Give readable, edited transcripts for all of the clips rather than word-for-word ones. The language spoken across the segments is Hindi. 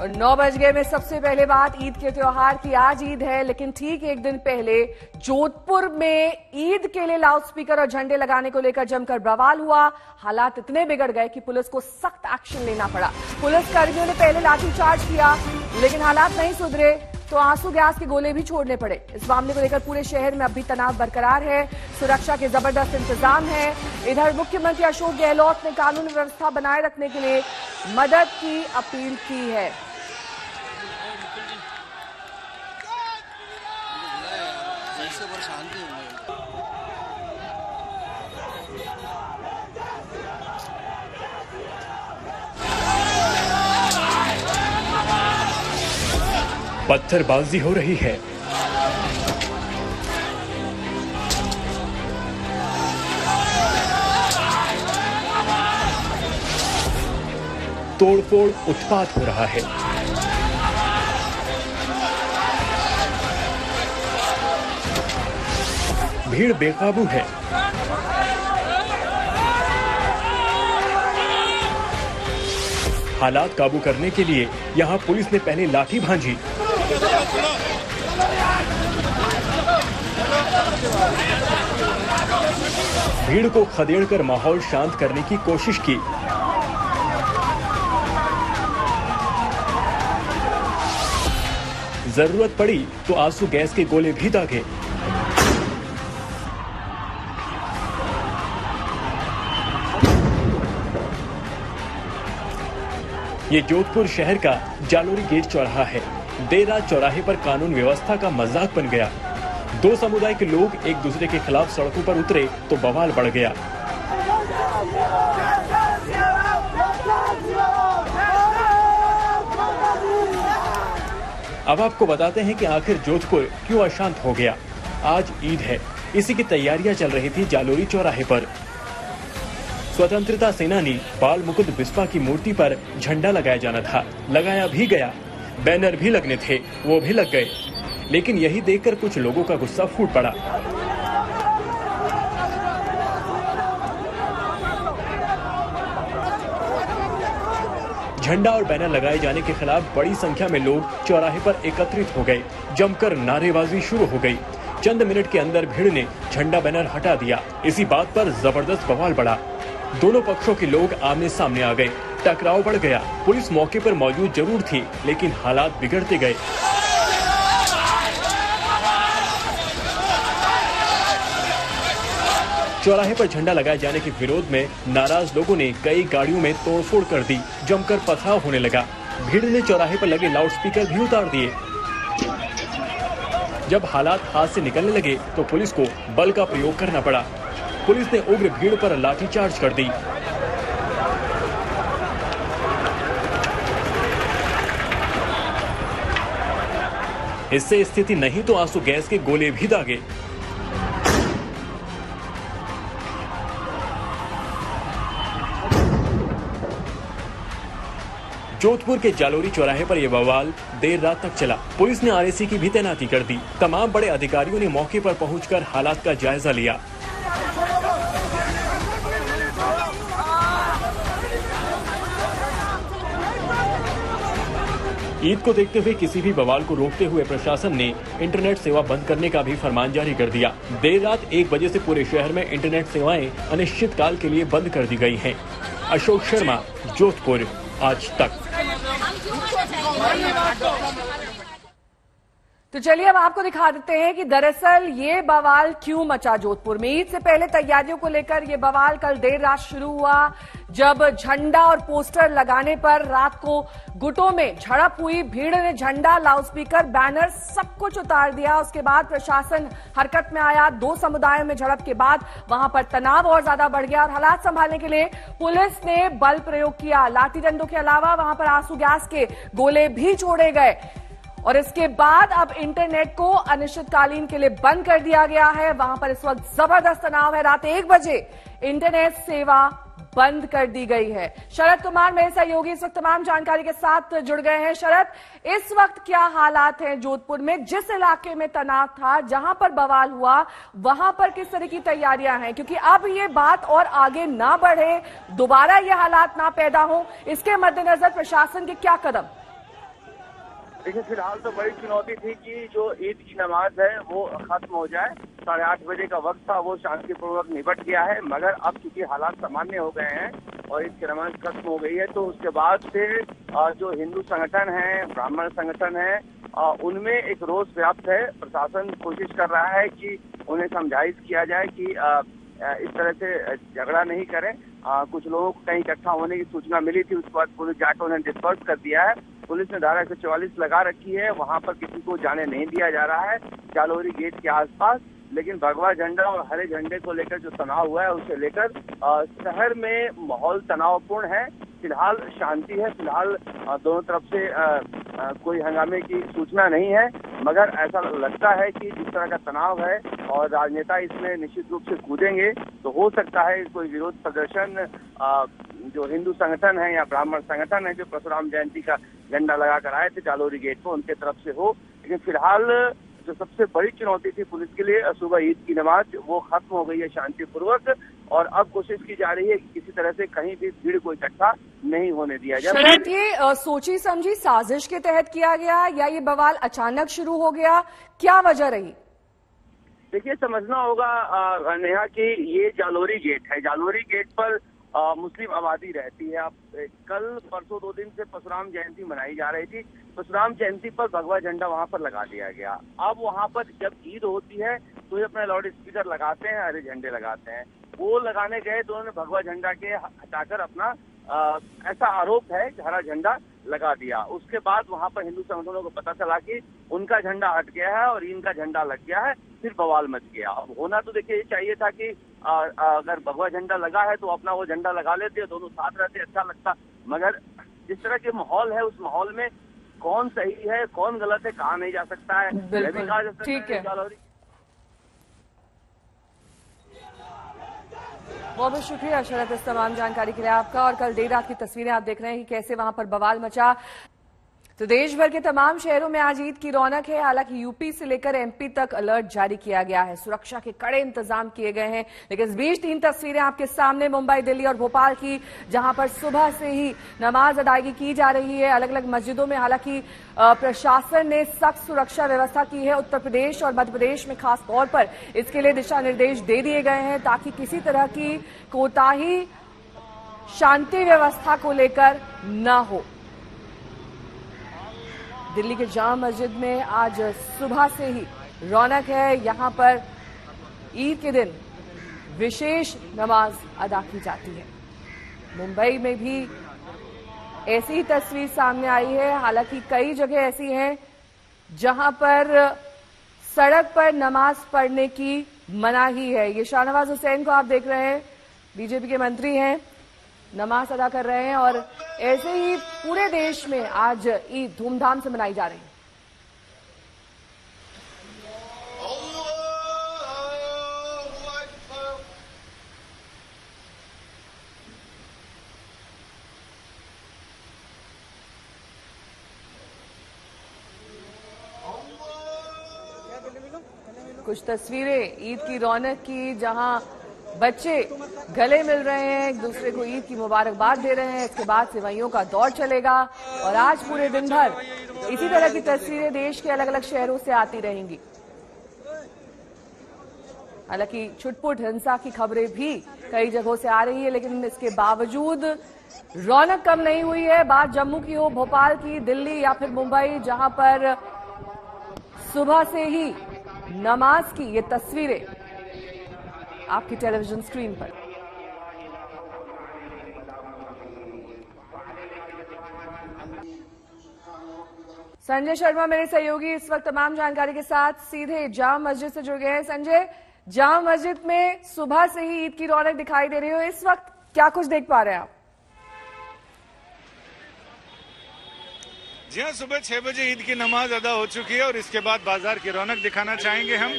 9 बज गए में सबसे पहले बात ईद के त्योहार की। आज ईद है, लेकिन ठीक एक दिन पहले जोधपुर में ईद के लिए लाउडस्पीकर और झंडे लगाने को लेकर जमकर बवाल हुआ। हालात इतने बिगड़ गए कि पुलिस को सख्त एक्शन लेना पड़ा। पुलिस कर्मियों ने पहले लाठीचार्ज किया, लेकिन हालात नहीं सुधरे तो आंसू गैस के गोले भी छोड़ने पड़े। इस मामले को लेकर पूरे शहर में अब भी तनाव बरकरार है। सुरक्षा के जबरदस्त इंतजाम है। इधर मुख्यमंत्री अशोक गहलोत ने कानून व्यवस्था बनाए रखने के लिए मदद की अपील की है। पत्थरबाजी हो रही है, तोड़फोड़ उत्पात हो रहा है। भीड़ बेकाबू है। हालात काबू करने के लिए यहां पुलिस ने पहले लाठी भांजी, भीड़ को खदेड़कर माहौल शांत करने की कोशिश की। जरूरत पड़ी तो आंसू गैस के गोले भी दागे। ये जोधपुर शहर का जालोरी गेट चौराहा है। देर रात चौराहे पर कानून व्यवस्था का मजाक बन गया। दो समुदाय के लोग एक दूसरे के खिलाफ सड़कों पर उतरे तो बवाल बढ़ गया। अब आपको बताते हैं कि आखिर जोधपुर क्यों अशांत हो गया। आज ईद है, इसी की तैयारियां चल रही थी जालोरी चौराहे पर। स्वतंत्रता सेनानी बाल मुकुंद बिस्वा की मूर्ति पर झंडा लगाया जाना था, लगाया भी गया। बैनर भी लगने थे, वो भी लग गए। लेकिन यही देखकर कुछ लोगों का गुस्सा फूट पड़ा। झंडा और बैनर लगाए जाने के खिलाफ बड़ी संख्या में लोग चौराहे पर एकत्रित हो गए। जमकर नारेबाजी शुरू हो गई। चंद मिनट के अंदर भीड़ ने झंडा बैनर हटा दिया। इसी बात पर जबरदस्त बवाल बढ़ा। दोनों पक्षों के लोग आमने सामने आ गए। टकराव बढ़ गया। पुलिस मौके पर मौजूद जरूर थी, लेकिन हालात बिगड़ते गए। चौराहे पर झंडा लगाए जाने के विरोध में नाराज लोगों ने कई गाड़ियों में तोड़फोड़ कर दी। जमकर पथराव होने लगा। भीड़ ने चौराहे पर लगे लाउडस्पीकर भी उतार दिए। जब हालात हाथ से निकलने लगे तो पुलिस को बल का प्रयोग करना पड़ा। पुलिस ने उग्र भीड़ पर लाठीचार्ज कर दी। इससे स्थिति नहीं तो आंसू गैस के गोले भी दागे। जोधपुर के जालोरी चौराहे पर यह बवाल देर रात तक चला। पुलिस ने आरएसी की भी तैनाती कर दी। तमाम बड़े अधिकारियों ने मौके पर पहुंचकर हालात का जायजा लिया। ईद को देखते हुए किसी भी बवाल को रोकते हुए प्रशासन ने इंटरनेट सेवा बंद करने का भी फरमान जारी कर दिया। देर रात 1 बजे से पूरे शहर में इंटरनेट सेवाएं अनिश्चित काल के लिए बंद कर दी गई हैं। अशोक शर्मा, जोधपुर, आज तक। तो चलिए अब आपको दिखा देते हैं कि दरअसल ये बवाल क्यों मचा जोधपुर में। ईद से पहले तैयारियों को लेकर ये बवाल कल देर रात शुरू हुआ, जब झंडा और पोस्टर लगाने पर रात को गुटों में झड़प हुई। भीड़ ने झंडा, लाउडस्पीकर, बैनर सब कुछ उतार दिया। उसके बाद प्रशासन हरकत में आया। दो समुदायों में झड़प के बाद वहां पर तनाव और ज्यादा बढ़ गया और हालात संभालने के लिए पुलिस ने बल प्रयोग किया। लाठी डंडों के अलावा वहां पर आंसू गैस के गोले भी छोड़े गए और इसके बाद अब इंटरनेट को अनिश्चितकालीन के लिए बंद कर दिया गया है। वहां पर इस वक्त जबरदस्त तनाव है। रात 1 बजे इंटरनेट सेवा बंद कर दी गई है। शरद कुमार मेरे सहयोगी इस वक्त तमाम जानकारी के साथ जुड़ गए हैं। शरद, इस वक्त क्या हालात हैं जोधपुर में? जिस इलाके में तनाव था, जहां पर बवाल हुआ, वहां पर किस तरह की तैयारियां हैं? क्योंकि अब ये बात और आगे ना बढ़े, दोबारा ये हालात ना पैदा हो, इसके मद्देनजर प्रशासन के क्या कदम? देखिए, फिलहाल तो बड़ी चुनौती थी कि जो ईद की नमाज है वो खत्म हो जाए। 8:30 बजे का वक्त था, वो शांतिपूर्वक निपट गया है। मगर अब चूंकि हालात सामान्य हो गए हैं और ईद की नमाज खत्म हो गई है, तो उसके बाद से जो हिंदू संगठन है, ब्राह्मण संगठन है, उनमें एक रोष व्याप्त है। प्रशासन कोशिश कर रहा है कि उन्हें समझाइश किया जाए कि इस तरह से झगड़ा नहीं करें। कुछ लोगों को कहीं इकट्ठा होने की सूचना मिली थी, उसके बाद पुलिस जाकर उन्हें डिस्पर्स कर दिया है। पुलिस ने धारा 144 लगा रखी है, वहां पर किसी को जाने नहीं दिया जा रहा है जालोरी गेट के आसपास। लेकिन भगवा झंडा और हरे झंडे को लेकर जो तनाव हुआ है, उसे लेकर शहर में माहौल तनावपूर्ण है। फिलहाल शांति है, फिलहाल दोनों तरफ से कोई हंगामे की सूचना नहीं है। मगर ऐसा लगता है कि जिस तरह का तनाव है और राजनेता इसमें निश्चित रूप से कूदेंगे, तो हो सकता है कोई विरोध प्रदर्शन जो हिंदू संगठन है या ब्राह्मण संगठन है, जो परशुराम जयंती का झंडा लगाकर आए थे जालोरी गेट को, उनके तरफ से हो। लेकिन फिलहाल जो सबसे बड़ी चुनौती थी पुलिस के लिए, सुबह ईद की नमाज वो खत्म हो गई है शांतिपूर्वक, और अब कोशिश की जा रही है कि किसी तरह से कहीं भी भीड़ को इकट्ठा नहीं होने दिया जाए। शरद, ये सोची समझी साजिश के तहत किया गया या ये बवाल अचानक शुरू हो गया, क्या वजह रही? देखिए, समझना होगा नेहा कि ये जालोरी गेट है। जालोरी गेट पर मुस्लिम आबादी रहती है। अब कल परसों 2 दिन से परशुराम जयंती मनाई जा रही थी। परशुराम जयंती पर भगवा झंडा वहां पर लगा दिया गया। अब वहां पर जब ईद होती है तो ये अपने लाउड स्पीकर लगाते हैं, हरे झंडे लगाते हैं। वो लगाने गए तो उन्होंने भगवा झंडा के हटाकर अपना ऐसा आरोप है कि हरा झंडा लगा दिया। उसके बाद वहां पर हिंदू संगठनों को पता चला कि उनका झंडा हट गया है और इनका झंडा लग गया है, फिर बवाल मच गया। अब होना तो देखिए ये चाहिए था कि अगर भगवा झंडा लगा है तो अपना वो झंडा लगा लेते, दोनों साथ रहते, अच्छा लगता। मगर जिस तरह के माहौल है, उस माहौल में कौन सही है कौन गलत है कहा नहीं जा सकता है। ठीक है, बहुत बहुत शुक्रिया शरद इस तमाम जानकारी के लिए आपका। और कल देर रात की तस्वीरें आप देख रहे हैं कि कैसे वहां पर बवाल मचा। तो देश भर के तमाम शहरों में आज ईद की रौनक है। हालांकि यूपी से लेकर एमपी तक अलर्ट जारी किया गया है, सुरक्षा के कड़े इंतजाम किए गए हैं। लेकिन इस बीच 3 तस्वीरें आपके सामने मुंबई, दिल्ली और भोपाल की, जहां पर सुबह से ही नमाज अदायगी की जा रही है अलग अलग मस्जिदों में। हालांकि प्रशासन ने सख्त सुरक्षा व्यवस्था की है। उत्तर प्रदेश और मध्य प्रदेश में खास तौर पर इसके लिए दिशा निर्देश दे दिए गए हैं ताकि किसी तरह की कोताही शांति व्यवस्था को लेकर न हो। दिल्ली के जामा मस्जिद में आज सुबह से ही रौनक है। यहां पर ईद के दिन विशेष नमाज अदा की जाती है। मुंबई में भी ऐसी ही तस्वीर सामने आई है। हालांकि कई जगह ऐसी हैं जहां पर सड़क पर नमाज पढ़ने की मनाही है। ये शाहनवाज हुसैन को आप देख रहे हैं, बीजेपी के मंत्री हैं, नमाज अदा कर रहे हैं। और ऐसे ही पूरे देश में आज ईद धूमधाम से मनाई जा रही है। कुछ तस्वीरें ईद की रौनक की, जहां बच्चे गले मिल रहे हैं, एक दूसरे को ईद की मुबारकबाद दे रहे हैं। इसके बाद सेवइयों का दौर चलेगा और आज पूरे दिन भर इसी तरह की तस्वीरें देश के अलग अलग शहरों से आती रहेंगी। हालांकि छुटपुट हिंसा की खबरें भी कई जगहों से आ रही है, लेकिन इसके बावजूद रौनक कम नहीं हुई है। बात जम्मू की हो, भोपाल की, दिल्ली या फिर मुंबई, जहां पर सुबह से ही नमाज की ये तस्वीरें आपकी टेलीविजन स्क्रीन पर। संजय शर्मा मेरे सहयोगी इस वक्त तमाम जानकारी के साथ सीधे जामा मस्जिद से जुड़ गए हैं। संजय, जामा मस्जिद में सुबह से ही ईद की रौनक दिखाई दे रही हो, इस वक्त क्या कुछ देख पा रहे हैं आप? जी हाँ, सुबह 6 बजे ईद की नमाज अदा हो चुकी है और इसके बाद बाजार की रौनक दिखाना चाहेंगे हम,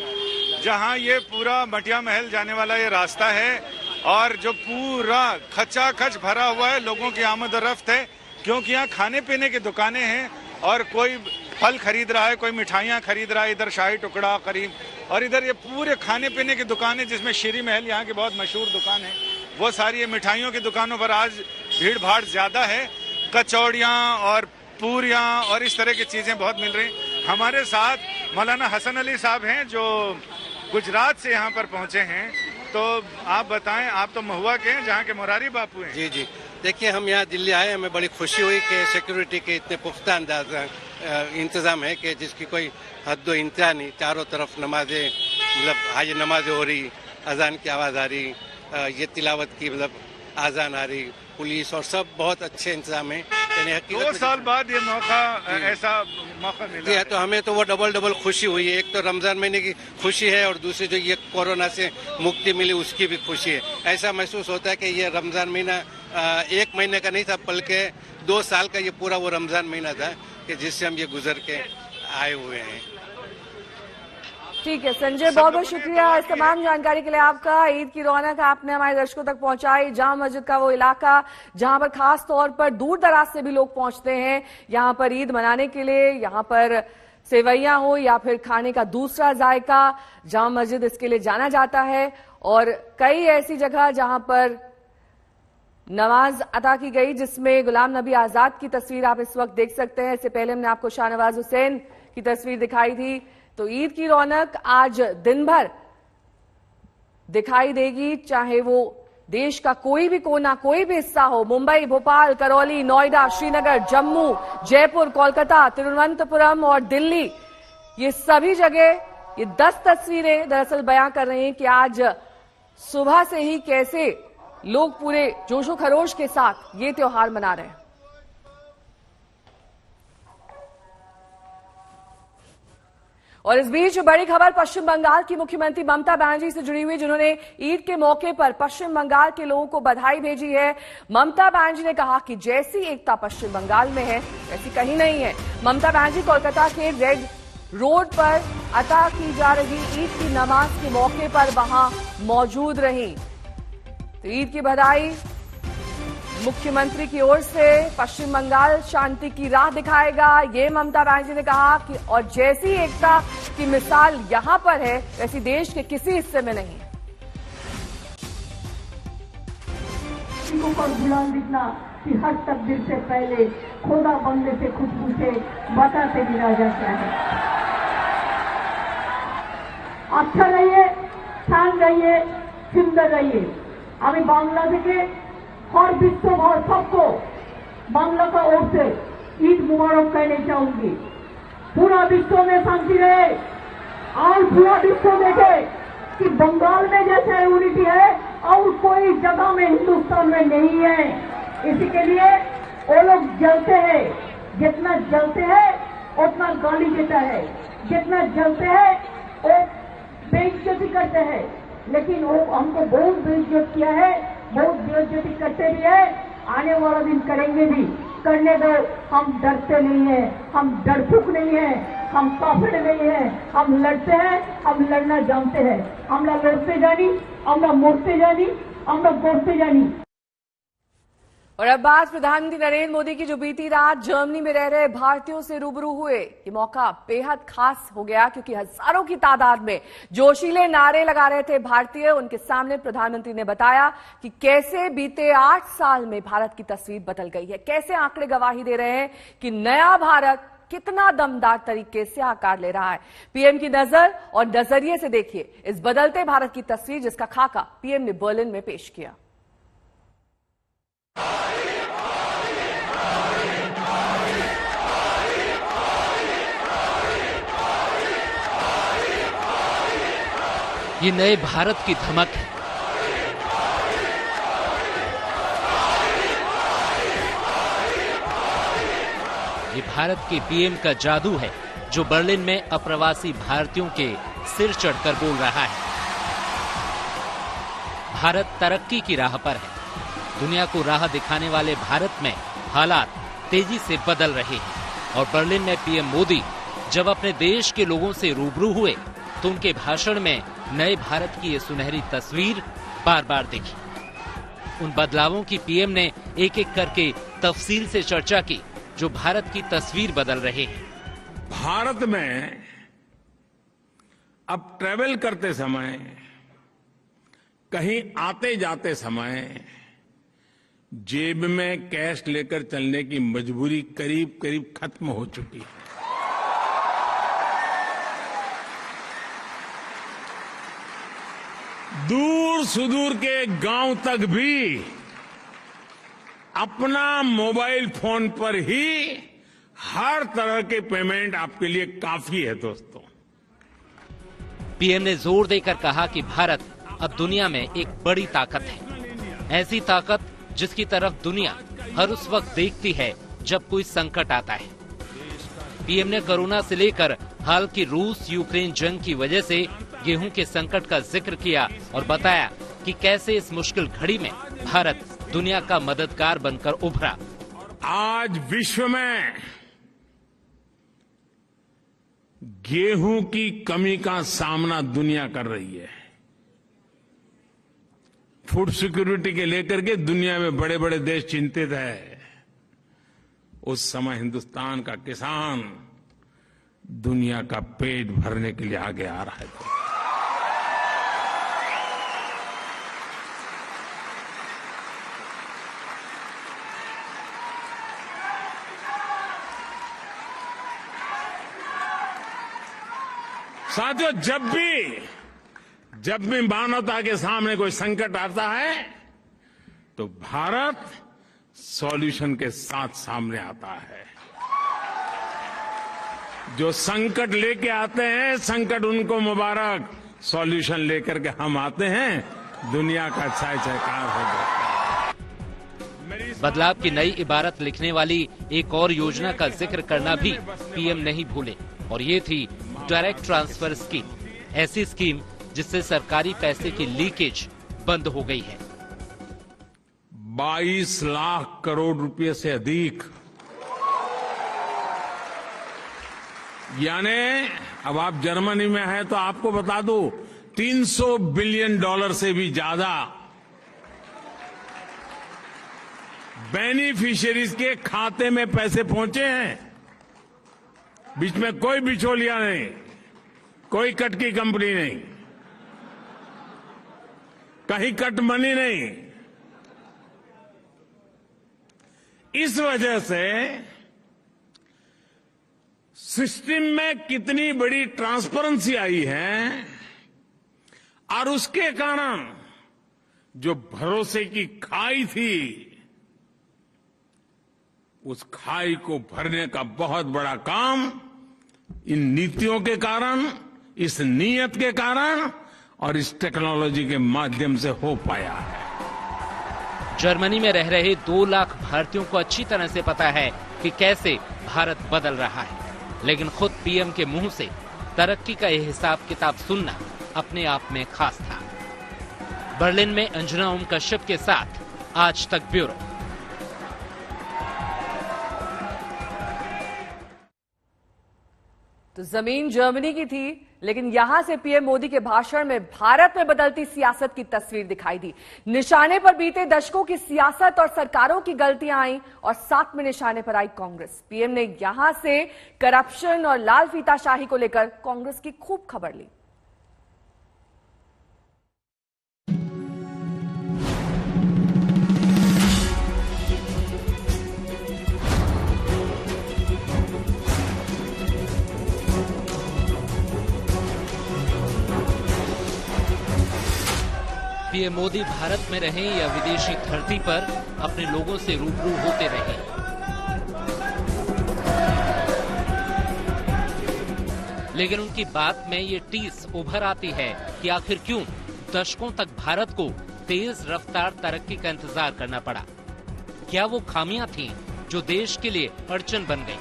जहां ये पूरा मटिया महल जाने वाला ये रास्ता है और जो पूरा खचाखच भरा हुआ है, लोगों की आमद और रफ्त है, क्योंकि यहाँ खाने पीने की दुकानें हैं और कोई फल खरीद रहा है, कोई मिठाइयाँ खरीद रहा है, इधर शाही टुकड़ा करीम, और इधर ये पूरे खाने पीने की दुकानें, जिसमें शीरी महल यहाँ की बहुत मशहूर दुकान है, वो सारी ये मिठाइयों की दुकानों पर आज भीड़ भाड़ ज्यादा है। कचौड़ियाँ और पूरियां और इस तरह की चीजें बहुत मिल रही। हमारे साथ मौलाना हसन अली साहब हैं जो गुजरात से यहाँ पर पहुंचे हैं। तो आप बताएं, आप तो महुआ के हैं जहाँ के मुरारी बापू हैं। जी जी, देखिए हम यहाँ दिल्ली आए, हमें बड़ी खुशी हुई कि सिक्योरिटी के इतने पुख्ता इंतजाम है कि जिसकी कोई हद व इंतहा नहीं। चारों तरफ नमाजें, मतलब हाजी नमाजें हो रही, अजान की आवाज़ आ रही, ये तिलावत की मतलब आजान आ रही, पुलिस और सब बहुत अच्छे इंतजाम है। 2 साल बाद ये ऐसा मौका मिला है तो हमें तो वो डबल खुशी हुई है। एक तो रमजान महीने की खुशी है और दूसरी जो ये कोरोना से मुक्ति मिली उसकी भी खुशी है। ऐसा महसूस होता है कि ये रमजान महीना 1 महीने का नहीं था, बल्कि 2 साल का ये पूरा वो रमजान महीना था कि जिससे हम ये गुजर के आए हुए हैं। ठीक है संजय, बहुत बहुत शुक्रिया इस तमाम जानकारी के लिए आपका। ईद की रौनक आपने हमारे दर्शकों तक पहुंचाई। जामा मस्जिद का वो इलाका जहां पर खास तौर पर दूर दराज से भी लोग पहुंचते हैं यहां पर ईद मनाने के लिए। यहां पर सेवैयां हो या फिर खाने का दूसरा जायका, जामा मस्जिद इसके लिए जाना जाता है। और कई ऐसी जगह जहां पर नमाज अदा की गई जिसमें गुलाम नबी आजाद की तस्वीर आप इस वक्त देख सकते हैं। इससे पहले हमने आपको शाहनवाज हुसैन की तस्वीर दिखाई थी। तो ईद की रौनक आज दिन भर दिखाई देगी, चाहे वो देश का कोई भी कोना, कोई भी हिस्सा हो। मुंबई, भोपाल, करौली, नोएडा, श्रीनगर, जम्मू, जयपुर, कोलकाता, तिरुवनंतपुरम और दिल्ली, ये सभी जगह ये 10 तस्वीरें दरअसल बयां कर रही हैं कि आज सुबह से ही कैसे लोग पूरे जोशो खरोश के साथ ये त्योहार मना रहे हैं। और इस बीच बड़ी खबर पश्चिम बंगाल की मुख्यमंत्री ममता बनर्जी से जुड़ी हुई, जिन्होंने ईद के मौके पर पश्चिम बंगाल के लोगों को बधाई भेजी है। ममता बनर्जी ने कहा कि जैसी एकता पश्चिम बंगाल में है वैसी कहीं नहीं है। ममता बनर्जी कोलकाता के रेड रोड पर अता की जा रही ईद की नमाज के मौके पर वहां मौजूद रही। तो ईद की बधाई मुख्यमंत्री की ओर से। पश्चिम बंगाल शांति की राह दिखाएगा, ये ममता बनर्जी ने कहा कि और जैसी एकता की मिसाल यहां पर है वैसी देश के किसी हिस्से में नहीं है। पर गुलाम दिखना कि हर तकदीर से पहले खुदा बंदे से खुद पूछे बता से गिरा जाता है। अच्छा रहिए, शान रहिए, सुंदर रहिए। अभी बांग्ला থেকে और विश्व भर सबको बांग्ला का ओर से ईद मुबारक कहना चाहूंगी। पूरा विश्व में शांति रहे और पूरा विश्व देखे कि बंगाल में जैसे यूनिटी है और कोई जगह में हिंदुस्तान में नहीं है। इसी के लिए वो लोग जलते हैं, जितना जलते हैं उतना गाली देता है, जितना जलते हैं वो बेइज्जती करते हैं। लेकिन वो हमको बहुत बेइज्जत किया है, बहुत बेइज्जती करते भी है, आने वाला दिन करेंगे भी। करने दो, हम डरते नहीं है, हम डरपुक नहीं है, हम काफिर नहीं है। हम लड़ते हैं, हम लड़ना जानते हैं। আমরা লড়তে জানি, আমরা মরতে জানি, আমরা গড়তে জানি। और अब बात प्रधानमंत्री नरेंद्र मोदी की, जो बीती रात जर्मनी में रह रहे भारतीयों से रूबरू हुए। ये मौका बेहद खास हो गया क्योंकि हजारों की तादाद में जोशीले नारे लगा रहे थे भारतीय। उनके सामने प्रधानमंत्री ने बताया कि कैसे बीते 8 साल में भारत की तस्वीर बदल गई है, कैसे आंकड़े गवाही दे रहे हैं कि नया भारत कितना दमदार तरीके से आकार ले रहा है। पीएम की नजर और नजरिए से देखिए इस बदलते भारत की तस्वीर, जिसका खाका पीएम ने बर्लिन में पेश किया। ये नए भारत की धमक है। ये भारत के पीएम का जादू है जो बर्लिन में अप्रवासी भारतीयों के सिर चढ़कर बोल रहा है। भारत तरक्की की राह पर है। दुनिया को राह दिखाने वाले भारत में हालात तेजी से बदल रहे हैं। और बर्लिन में पीएम मोदी जब अपने देश के लोगों से रूबरू हुए तो उनके भाषण में नए भारत की ये सुनहरी तस्वीर बार बार दिखी। उन बदलावों की पीएम ने एक एक करके तफसील से चर्चा की जो भारत की तस्वीर बदल रहे हैं। भारत में अब ट्रैवल करते समय, कहीं आते जाते समय जेब में कैश लेकर चलने की मजबूरी करीब करीब खत्म हो चुकी है। दूर सुदूर के गांव तक भी अपना मोबाइल फोन पर ही हर तरह के पेमेंट आपके लिए काफी है दोस्तों। पीएम ने जोर देकर कहा कि भारत अब दुनिया में एक बड़ी ताकत है, ऐसी ताकत जिसकी तरफ दुनिया हर उस वक्त देखती है जब कोई संकट आता है। पीएम ने कोरोना से लेकर हाल की रूस यूक्रेन जंग की वजह से गेहूं के संकट का जिक्र किया और बताया कि कैसे इस मुश्किल घड़ी में भारत दुनिया का मददगार बनकर उभरा। आज विश्व में गेहूं की कमी का सामना दुनिया कर रही है। फूड सिक्योरिटी के लेकर के दुनिया में बड़े बड़े देश चिंतित है। उस समय हिंदुस्तान का किसान दुनिया का पेट भरने के लिए आगे आ रहा है। साथियों, जब भी मानवता के सामने कोई संकट आता है तो भारत सॉल्यूशन के साथ सामने आता है। जो संकट लेके आते हैं, संकट उनको मुबारक, सॉल्यूशन लेकर के हम आते हैं, दुनिया का छाय छायकार हो जाता है। बदलाव की नई इबारत लिखने वाली एक और योजना का जिक्र करना भी पीएम नहीं भूले और ये थी डायरेक्ट ट्रांसफर स्कीम, ऐसी स्कीम जिससे सरकारी पैसे की लीकेज बंद हो गई है। 22 लाख करोड़ रुपए से अधिक, यानी अब आप जर्मनी में हैं तो आपको बता दूं, $300 बिलियन से भी ज्यादा बेनिफिशियरीज के खाते में पैसे पहुंचे हैं। बीच में कोई बिचौलिया नहीं, कोई कट की कंपनी नहीं, कहीं कट मनी नहीं। इस वजह से सिस्टम में कितनी बड़ी ट्रांसपेरेंसी आई है और उसके कारण जो भरोसे की खाई थी, उस खाई को भरने का बहुत बड़ा काम इन नीतियों के कारण, इस नीयत के कारण और इस टेक्नोलॉजी के माध्यम से हो पाया है। जर्मनी में रह रहे 2 लाख भारतीयों को अच्छी तरह से पता है कि कैसे भारत बदल रहा है, लेकिन खुद पीएम के मुंह से तरक्की का यह हिसाब किताब सुनना अपने आप में खास था। बर्लिन में अंजना ओम कश्यप के साथ आज तक ब्यूरो। तो जमीन जर्मनी की थी, लेकिन यहां से पीएम मोदी के भाषण में भारत में बदलती सियासत की तस्वीर दिखाई दी। निशाने पर बीते दशकों की सियासत और सरकारों की गलतियां आई और साथ में निशाने पर आई कांग्रेस। पीएम ने यहां से करप्शन और लाल फीताशाही को लेकर कांग्रेस की खूब खबर ली। पीएम मोदी भारत में रहें या विदेशी धरती पर अपने लोगों से रूबरू होते रहे। लेकिन उनकी बात में ये टीस उभर आती है कि आखिर क्यों दशकों तक भारत को तेज रफ्तार तरक्की का इंतजार करना पड़ा। क्या वो खामियां थीं जो देश के लिए अड़चन बन गई?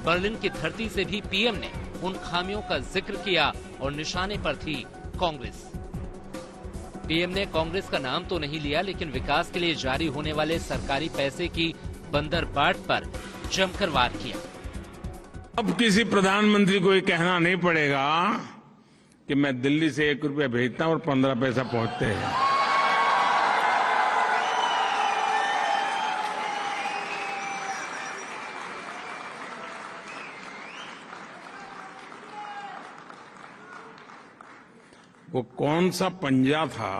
बर्लिन की धरती से भी पीएम ने उन खामियों का जिक्र किया और निशाने पर थी कांग्रेस। पीएम ने कांग्रेस का नाम तो नहीं लिया, लेकिन विकास के लिए जारी होने वाले सरकारी पैसे की बंदरबाट पर जमकर वार किया। अब किसी प्रधानमंत्री को ये कहना नहीं पड़ेगा कि मैं दिल्ली से 1 रुपया भेजता हूं और 15 पैसा पहुंचते हैं। वो कौन सा पंजा था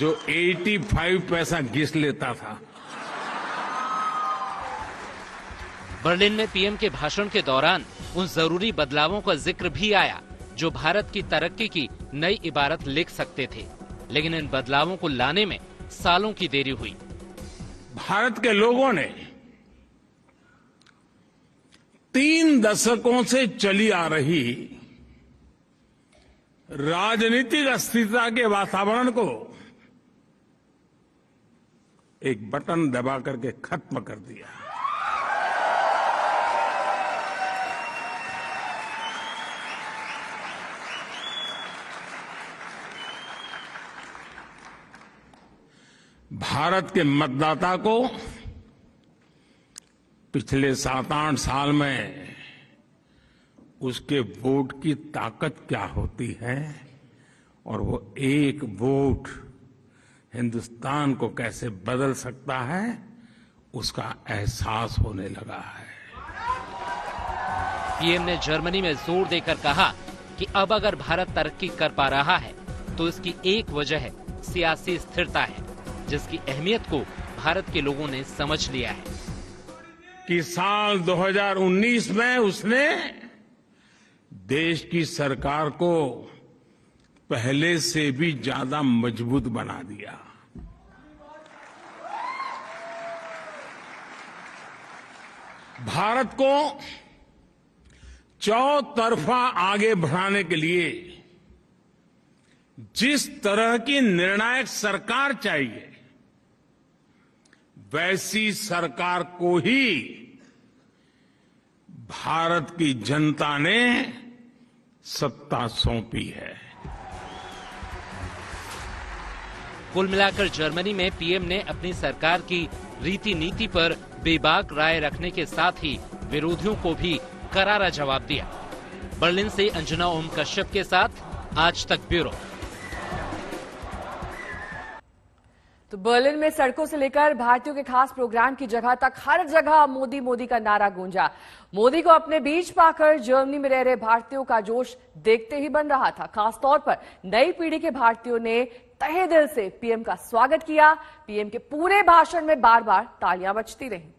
जो 85 पैसा घिस लेता था। बर्लिन में पीएम के भाषण के दौरान उन जरूरी बदलावों का जिक्र भी आया जो भारत की तरक्की की नई इबारत लिख सकते थे, लेकिन इन बदलावों को लाने में सालों की देरी हुई। भारत के लोगों ने 3 दशकों से चली आ रही राजनीतिक अस्थिरता के वातावरण को एक बटन दबा करके खत्म कर दिया। भारत के मतदाता को पिछले 7-8 साल में उसके वोट की ताकत क्या होती है और वो एक वोट हिंदुस्तान को कैसे बदल सकता है, उसका एहसास होने लगा है। पीएम ने जर्मनी में जोर देकर कहा कि अब अगर भारत तरक्की कर पा रहा है तो इसकी एक वजह है सियासी स्थिरता है, जिसकी अहमियत को भारत के लोगों ने समझ लिया है कि साल 2019 में उसने देश की सरकार को पहले से भी ज्यादा मजबूत बना दिया। भारत को चौतरफा आगे बढ़ाने के लिए जिस तरह की निर्णायक सरकार चाहिए, वैसी सरकार को ही भारत की जनता ने सत्ता सौंपी है। कुल मिलाकर जर्मनी में पीएम ने अपनी सरकार की रीति नीति पर बेबाक राय रखने के साथ ही विरोधियों को भी करारा जवाब दिया। बर्लिन से अंजना ओम कश्यप के साथ आज तक ब्यूरो। तो बर्लिन में सड़कों से लेकर भारतीयों के खास प्रोग्राम की जगह तक हर जगह मोदी मोदी का नारा गूंजा। मोदी को अपने बीच पाकर जर्मनी में रह रहे भारतीयों का जोश देखते ही बन रहा था। खासतौर पर नई पीढ़ी के भारतीयों ने तहे दिल से पीएम का स्वागत किया। पीएम के पूरे भाषण में बार बार तालियां बजती रहीं।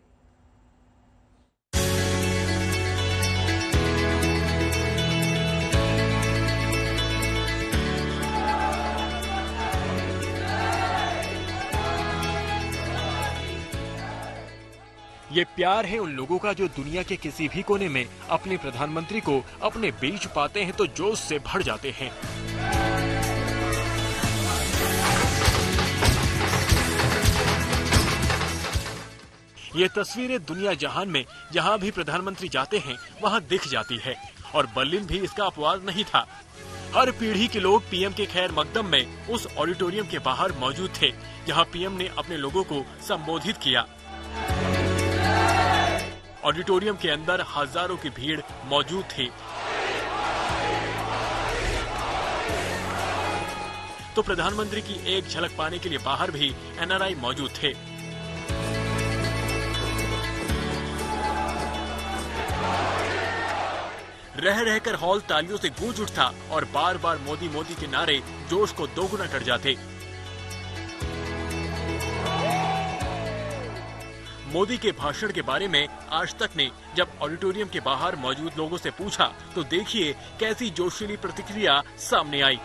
ये प्यार है उन लोगों का जो दुनिया के किसी भी कोने में अपने प्रधानमंत्री को अपने बीच पाते हैं तो जोश से भर जाते हैं। ये तस्वीरें दुनिया जहान में जहां भी प्रधानमंत्री जाते हैं वहां दिख जाती है और बर्लिन भी इसका अपवाद नहीं था। हर पीढ़ी के लोग पीएम के खैर मकदम में उस ऑडिटोरियम के बाहर मौजूद थे जहां पीएम ने अपने लोगों को संबोधित किया। ऑडिटोरियम के अंदर हजारों की भीड़ मौजूद थी। तो प्रधानमंत्री की एक झलक पाने के लिए बाहर भी एनआरआई मौजूद थे। रह रहकर हॉल तालियों से गूंज उठता और बार बार मोदी मोदी के नारे जोश को दोगुना कर जाते। मोदी के भाषण के बारे में आज तक ने जब ऑडिटोरियम के बाहर मौजूद लोगों से पूछा तो देखिए कैसी जोशीली प्रतिक्रिया सामने आई।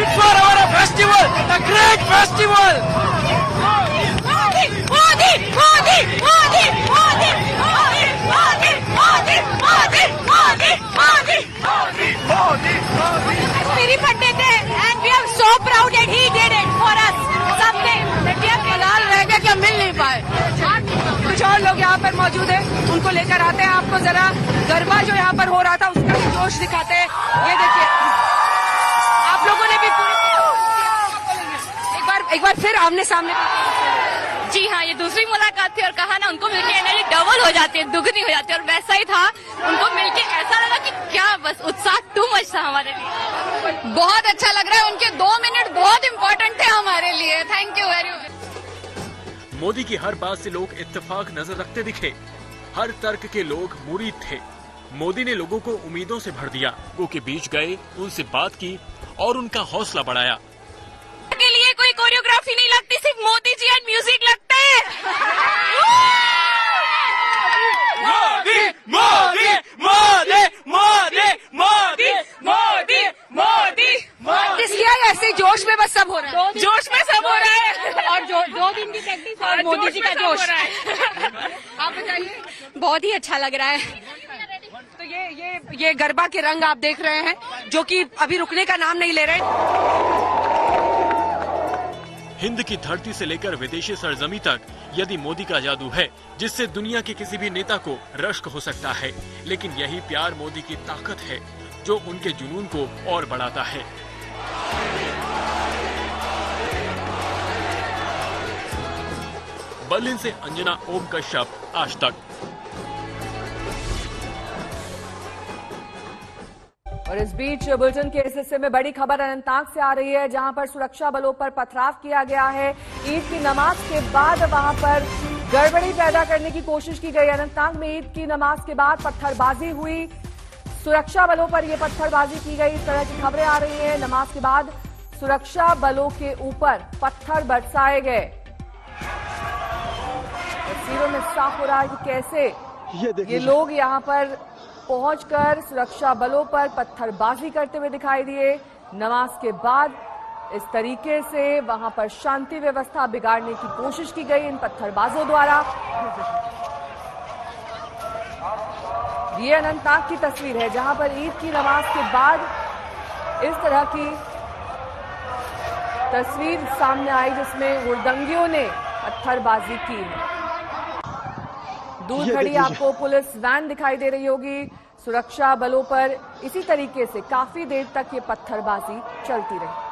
It's for our festival, the great festival. Modi, Modi, Modi, Modi, Modi, Modi, Modi, Modi, Modi, Modi, Modi, Modi, Modi, Modi. Kashmiri Pandit and we are so proud that he did it for us. सबने लाल रह गया क्या मिल नहीं पाए। कुछ और लोग यहाँ पर मौजूद हैं, उनको लेकर आते हैं। आपको जरा गरबा जो यहाँ पर हो रहा था उसका जोश दिखाते हैं। ये देखिए, आप लोगों ने भी एक बार फिर आमने सामने। जी हाँ, ये दूसरी मुलाकात थी और कहा ना उनको मिलके एनर्जी डबल हो जाती है, दुगनी हो जाती है और वैसा ही था। उनको मिलके ऐसा लगा कि क्या बस उत्साह टू मच था हमारे लिए। बहुत अच्छा लग रहा है, उनके 2 मिनट बहुत इम्पोर्टेंट थे हमारे लिए। Thank you very much. Modi की हर बात से लोग इत्तेफाक नजर रखते दिखे। हर तर्क के लोग मुरीद थे। मोदी ने लोगों को उम्मीदों से भर दिया। लोगों के बीच गए, उनसे बात की और उनका हौसला बढ़ाया। के लिए कोई कोरियोग्राफी नहीं लगती, सिर्फ मोदी जी एंड म्यूजिक लगता है। मोदी मोदी मोदी मोदी मोदी मोदी मोदी प्रैक्टिस किया या ऐसे जोश में बस सब हो रहा है? जोश में सब हो रहा है और 2 दिन की प्रैक्टिस और मोदी जी का जोश। आप बताइए। बहुत ही अच्छा लग रहा है। तो ये गरबा के रंग आप देख रहे हैं जो कि अभी रुकने का नाम नहीं ले रहे। हिंद की धरती से लेकर विदेशी सरजमी तक यदि मोदी का जादू है जिससे दुनिया के किसी भी नेता को रश्क हो सकता है, लेकिन यही प्यार मोदी की ताकत है जो उनके जुनून को और बढ़ाता है। बर्लिन से अंजना ओम कश्यप, आज तक। और इस बीच बुलेटिन के इस हिस्से में बड़ी खबर अनंतनाग से आ रही है, जहां पर सुरक्षा बलों पर पथराव किया गया है। ईद की नमाज के बाद वहां पर गड़बड़ी पैदा करने की कोशिश की गई। अनंतनाग में ईद की नमाज के बाद पत्थरबाजी हुई, सुरक्षा बलों पर यह पत्थरबाजी की गई, इस तरह की खबरें आ रही हैं। नमाज के बाद सुरक्षा बलों के ऊपर पत्थर बरसाए गए। तस्वीरों में साफ हो रहा है कि कैसे ये लोग यहां पर पहुंचकर सुरक्षा बलों पर पत्थरबाजी करते हुए दिखाई दिए। नमाज के बाद इस तरीके से वहां पर शांति व्यवस्था बिगाड़ने की कोशिश की गई इन पत्थरबाजों द्वारा। ये अनंतनाग की तस्वीर है जहां पर ईद की नमाज के बाद इस तरह की तस्वीर सामने आई जिसमें हुड़दंगियों ने पत्थरबाजी की है। दूर खड़ी आपको पुलिस वैन दिखाई दे रही होगी। सुरक्षा बलों पर इसी तरीके से काफी देर तक ये पत्थरबाजी चलती रही।